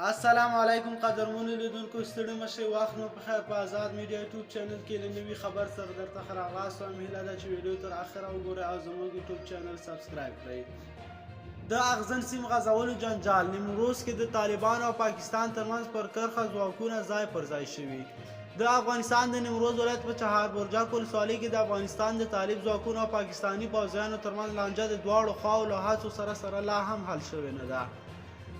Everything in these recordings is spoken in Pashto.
السلام علیکم قدرمنو لیدونکو ستړي مشئ وخت مو پخیر په آزاد میډیا یوټیوب چینل کې له نوي خبر سره درته راغلاست وم هیله ده چې ویډیو تر اخره وګورئ او زموږ یوټیوب چینل سبسکرایب کړئ د اغزن سیم غځولو جنجال نیمروز کې د طالبانو او پاکستان ترمنځ پر کرښه ځواکونه ځای پر ځای شوي د افغانستان د نیمروز ولایت په چهار برجک ولسوالۍ کې د افغانستان د طالب ځواکونو او پاکستاني پوځیانو ترمنځ لانجه د دواړو خواو له هڅو سره لا هم حل شوې نه ده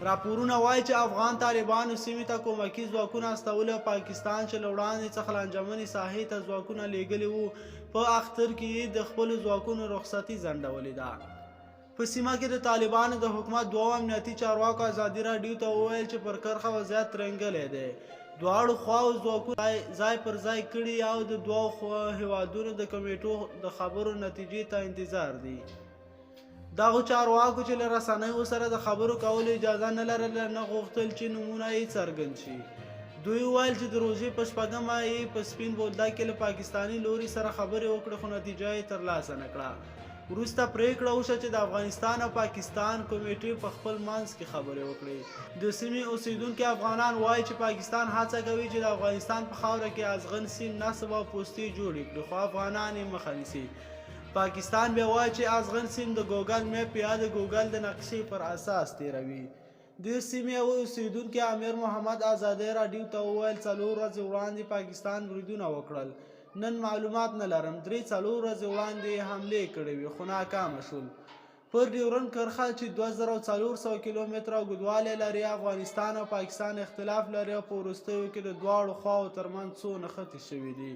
راپورونه وایي چې افغان طالبانو سیمې ته کومکي ځواکونه استولي او پاکستان چې له وړاندې څخه لانجمنې ساحې ته ځواکونه لیږلي وو په اختر کې د خپلو ځواکونو رخصتي ځنډولې ده په سیمه کې د طالبانو د حکومت دوه امنیتي چارواکو ازادي راډیو ته وویل چې پر کرښه وضعیت ترنګلی دی دواړو خواو ځواکونه ځای پر ځای کړي او د دوو هیوادونو د کمیټو د خبرو نتیجې ته انتظار دی دغو چارواکو چې له رسنیو سره د خبرو کولو اجازه نه لرله نه غوښتل چې نومونه یې څرګند شي دوی وویل چې د روژې په شپږمه یې په سپین بولدک کې له پاکستاني لوري سره خبرې وکړې خو نتیجه یې ترلاسه نه کړه وروسته پریکړه وشوه چې د افغانستان او پاکستان کمیټې په خپل منځ کې خبرې وکړي د سیمې اوسیدونکي افغانان وایي چې پاکستان هڅه کوي چې د افغانستان په خاوره کې ازغن سیم نصب او پوستې جوړې کړي خو افغانان یې مخه نیسي پاکستان بیا وایي چې ازغن سیم د ګوګل میپ یا د ګوګل د نقشې پر اساس تیروي د سیمې اوسیدونکي امیر محمد ازادي راډیو ته وویل 4 ورځې وړاندې پاکستان بریدونه وکړل نن معلومات نه لرم 3-4 ورځې وړاندې حملې کړې وې خو ناکامه شول پر ډیورنډ کرښه چې 2400 کیلومتره اوږدوالی لري افغانستان او پاکستان اختلاف لري او په وروستیو کې د دواړو خواو ترمنځ څو نښتې شوي دي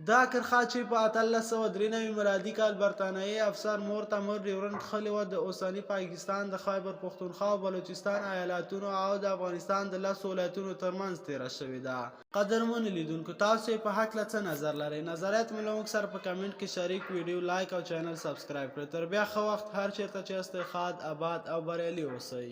دا کرښه چې په 1893 میلادي کال برطانیې افسر مورتمر ډیورنډ کښلې وه د اوسني پاکستان د خیبر پښتونخوا او بلوچستان ایالتونو او د افغانستان د 10 ولایتونو ترمنځ تیره شوې ده قدرمنو لیدونکو تاسو یې په هکله څه نظر لرئ نظریات مو له موږ سره په کمنټ کې شریک ویډیو لایک او چینل سبسکرایب کړئ تر بیا ښه وخت هر چیرته چې یاستئ ښاد اباد او بریالي اوسئ